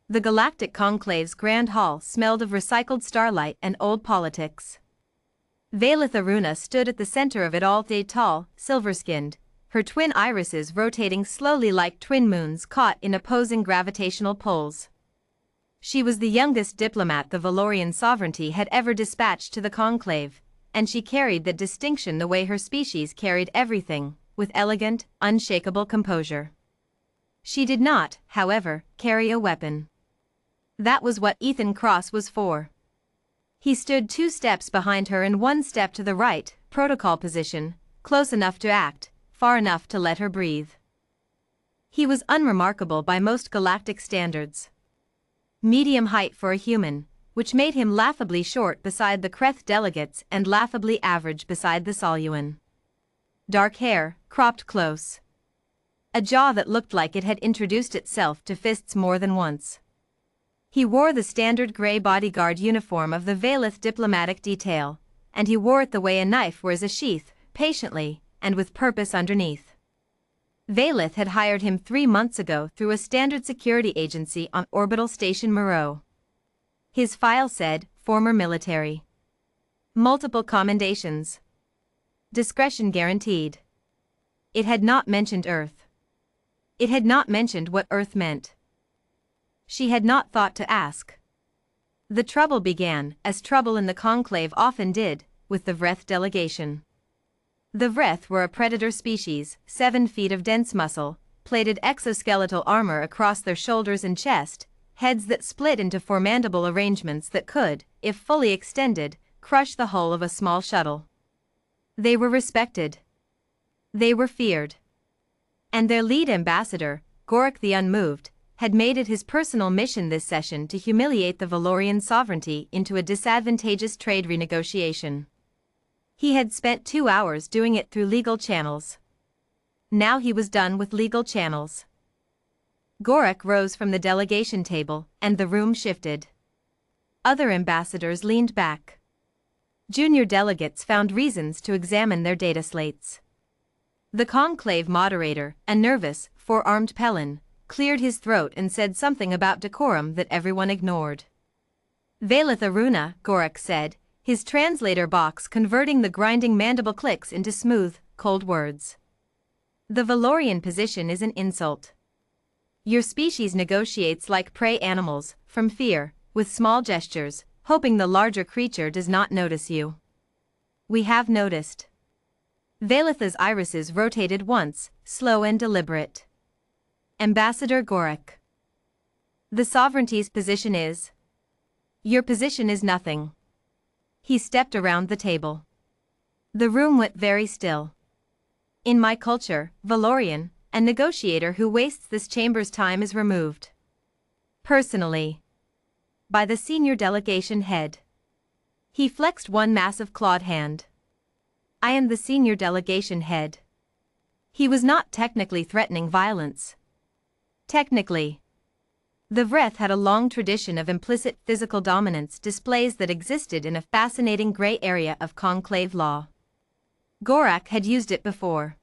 The Galactic Conclave's grand hall smelled of recycled starlight and old politics. Valith Aruna stood at the center of it all day tall, silver-skinned, her twin irises rotating slowly like twin moons caught in opposing gravitational pulls. She was the youngest diplomat the Valorian sovereignty had ever dispatched to the Conclave, and she carried that distinction the way her species carried everything, with elegant, unshakable composure. She did not, however, carry a weapon. That was what Ethan Cross was for. He stood 2 steps behind her and 1 step to the right, protocol position, close enough to act, far enough to let her breathe. He was unremarkable by most galactic standards. Medium height for a human, which made him laughably short beside the Kreth delegates and laughably average beside the Soluan. Dark hair, cropped close. A jaw that looked like it had introduced itself to fists more than once. He wore the standard grey bodyguard uniform of the Valith diplomatic detail, and he wore it the way a knife wears a sheath, patiently, and with purpose underneath. Valith had hired him 3 months ago through a standard security agency on Orbital Station Moreau. His file said, former military. Multiple commendations. Discretion guaranteed. It had not mentioned Earth. It had not mentioned what Earth meant. She had not thought to ask. The trouble began, as trouble in the Conclave often did, with the Vreth delegation. The Vreth were a predator species, 7 feet of dense muscle, plated exoskeletal armor across their shoulders and chest, heads that split into formidable arrangements that could, if fully extended, crush the hull of a small shuttle. They were respected. They were feared. And their lead ambassador, Gorik the Unmoved, had made it his personal mission this session to humiliate the Valorian sovereignty into a disadvantageous trade renegotiation. He had spent 2 hours doing it through legal channels. Now he was done with legal channels. Gorik rose from the delegation table, and the room shifted. Other ambassadors leaned back. Junior delegates found reasons to examine their data slates. The conclave moderator, a nervous, 4-armed Pelin, cleared his throat and said something about decorum that everyone ignored. Valith Aruna, Gorik said, his translator box converting the grinding mandible clicks into smooth, cold words. The Valorian position is an insult. Your species negotiates like prey animals, from fear, with small gestures, hoping the larger creature does not notice you. We have noticed. Valith's irises rotated once, slow and deliberate. Ambassador Gorik. The sovereignty's position is. Your position is nothing. He stepped around the table. The room went very still. In my culture, Valorian, a negotiator who wastes this chamber's time is removed. Personally. By the senior delegation head. He flexed one massive clawed hand. I am the senior delegation head. He was not technically threatening violence. Technically. The Vreth had a long tradition of implicit physical dominance displays that existed in a fascinating gray area of conclave law. Gorak had used it before.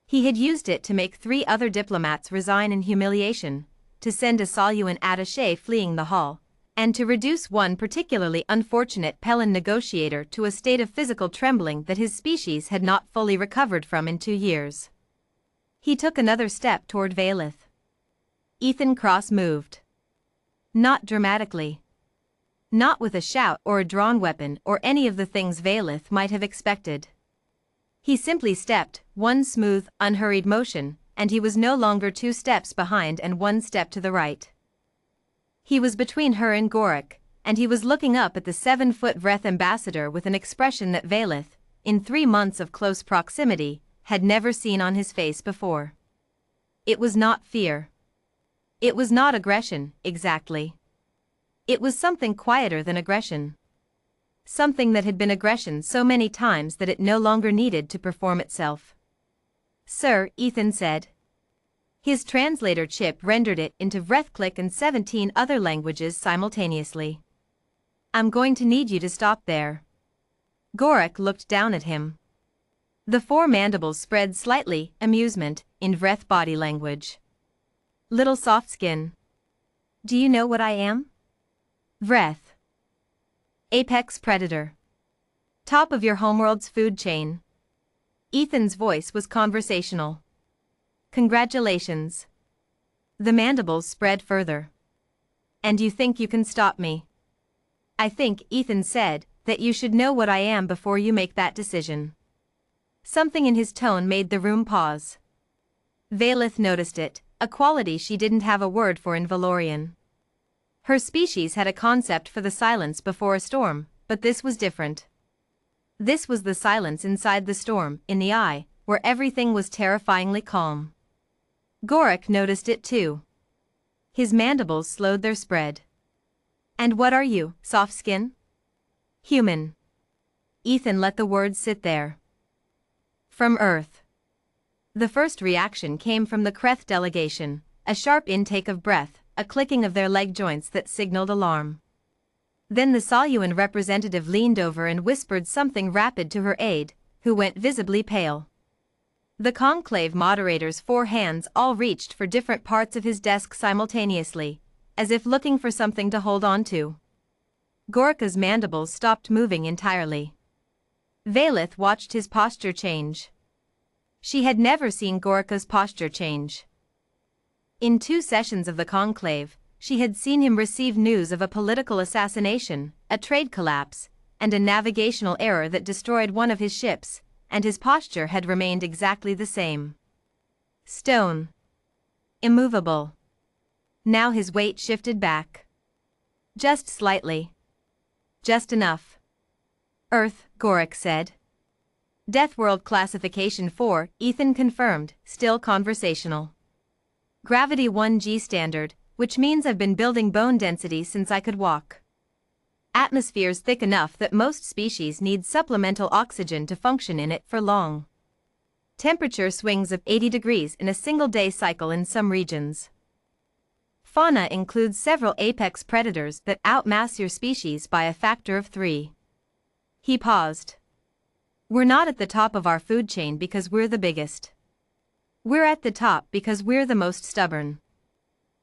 He had used it to make 3 other diplomats resign in humiliation, to send a Soluan attaché fleeing the hall, and to reduce one particularly unfortunate Pelin negotiator to a state of physical trembling that his species had not fully recovered from in 2 years. He took another step toward Valith. Ethan Cross moved. Not dramatically. Not with a shout or a drawn weapon or any of the things Valith might have expected. He simply stepped, one smooth, unhurried motion, and he was no longer 2 steps behind and 1 step to the right. He was between her and Gorik, and he was looking up at the 7-foot Vreth ambassador with an expression that Valith, in 3 months of close proximity, had never seen on his face before. It was not fear. It was not aggression, exactly. It was something quieter than aggression. Something that had been aggression so many times that it no longer needed to perform itself. Sir, Ethan said. His translator chip rendered it into Vrethklik and 17 other languages simultaneously. I'm going to need you to stop there. Gorik looked down at him. The 4 mandibles spread slightly, amusement, in Vreth body language. Little soft skin. Do you know what I am? Vreth. Apex predator. Top of your homeworld's food chain. Ethan's voice was conversational. Congratulations. The mandibles spread further. And you think you can stop me? I think, Ethan said, that you should know what I am before you make that decision. Something in his tone made the room pause. Valeth noticed it, a quality she didn't have a word for in Valorian. Her species had a concept for the silence before a storm, but this was different. This was the silence inside the storm, in the eye, where everything was terrifyingly calm. Gorik noticed it too. His mandibles slowed their spread. And what are you, soft skin? Human. Ethan let the words sit there. From Earth. The first reaction came from the Kreth delegation, a sharp intake of breath, a clicking of their leg joints that signaled alarm. Then the Saluan representative leaned over and whispered something rapid to her aide, who went visibly pale. The conclave moderator's 4 hands all reached for different parts of his desk simultaneously, as if looking for something to hold on to. Gorka's mandibles stopped moving entirely. Valeth watched his posture change. She had never seen Gorka's posture change. In 2 sessions of the conclave, she had seen him receive news of a political assassination, a trade collapse, and a navigational error that destroyed one of his ships, and his posture had remained exactly the same. Stone. Immovable. Now his weight shifted back. Just slightly. Just enough. Earth, Gorik said. Deathworld Classification 4, Ethan confirmed, still conversational. Gravity 1G standard, which means I've been building bone density since I could walk. Atmosphere's thick enough that most species need supplemental oxygen to function in it for long. Temperature swings of 80 degrees in a single-day cycle in some regions. Fauna includes several apex predators that outmass your species by a factor of 3. He paused. We're not at the top of our food chain because we're the biggest. We're at the top because we're the most stubborn.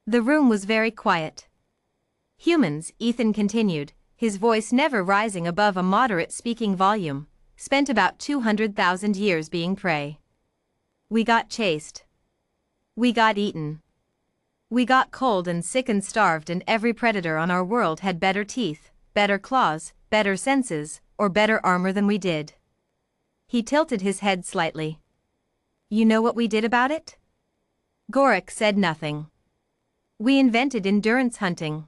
The room was very quiet. Humans, Ethan continued, his voice never rising above a moderate speaking volume, spent about 200,000 years being prey. We got chased. We got eaten. We got cold and sick and starved, and every predator on our world had better teeth, better claws, better senses, or better armor than we did. He tilted his head slightly. You know what we did about it? Gorik said nothing. We invented endurance hunting.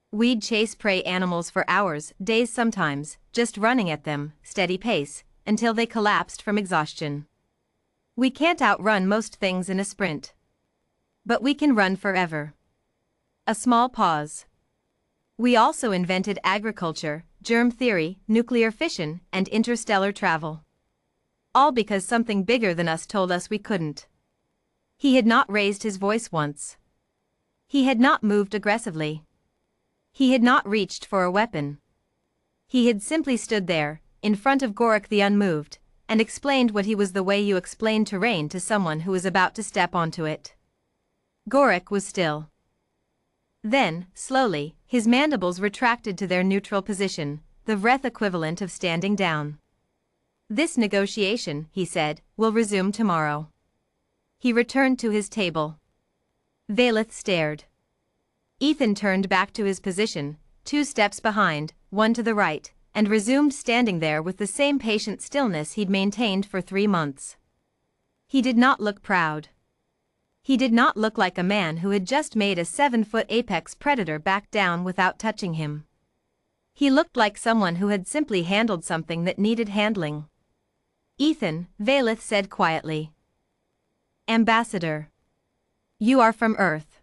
We'd chase prey animals for hours, days sometimes, just running at them, steady pace, until they collapsed from exhaustion. We can't outrun most things in a sprint. But we can run forever. A small pause. We also invented agriculture, germ theory, nuclear fission, and interstellar travel. All because something bigger than us told us we couldn't. He had not raised his voice once. He had not moved aggressively. He had not reached for a weapon. He had simply stood there, in front of Gorik the unmoved, and explained what he was the way you explain terrain to someone who is about to step onto it. Gorik was still. Then, slowly, his mandibles retracted to their neutral position, the Vreth equivalent of standing down. This negotiation, he said, will resume tomorrow. He returned to his table. Valeth stared. Ethan turned back to his position, 2 steps behind, 1 to the right, and resumed standing there with the same patient stillness he'd maintained for 3 months. He did not look proud. He did not look like a man who had just made a 7-foot apex predator back down without touching him. He looked like someone who had simply handled something that needed handling. Ethan, Valeth said quietly. Ambassador. You are from Earth.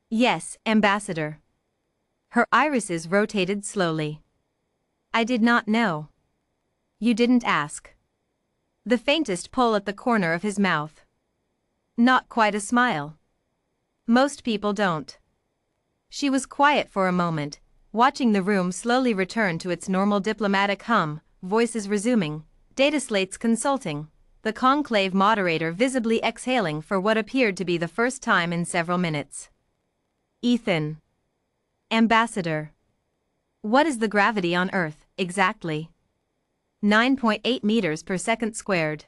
Yes, Ambassador. Her irises rotated slowly. I did not know. You didn't ask. The faintest pull at the corner of his mouth. Not quite a smile. Most people don't. She was quiet for a moment, watching the room slowly return to its normal diplomatic hum, voices resuming, data slates consulting, the conclave moderator visibly exhaling for what appeared to be the first time in several minutes. Ethan. Ambassador. What is the gravity on Earth, exactly? 9.8 meters per second squared.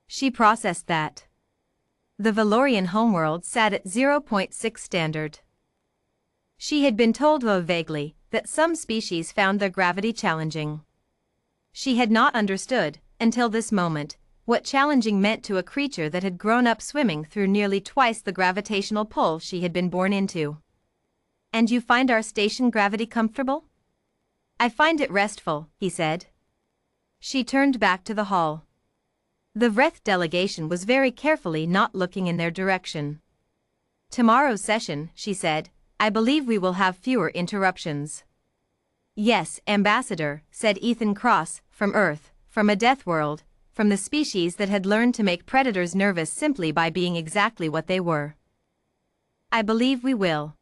She processed that. The Valorian homeworld sat at 0.6 standard. She had been told vaguely that some species found their gravity challenging. She had not understood, until this moment, what challenging meant to a creature that had grown up swimming through nearly twice the gravitational pull she had been born into. And you find our station gravity comfortable? I find it restful, he said. She turned back to the hall. The Vreth delegation was very carefully not looking in their direction. Tomorrow's session, she said, I believe we will have fewer interruptions. Yes, Ambassador, said Ethan Cross, from Earth, from a Deathworld, from the species that had learned to make predators nervous simply by being exactly what they were. I believe we will.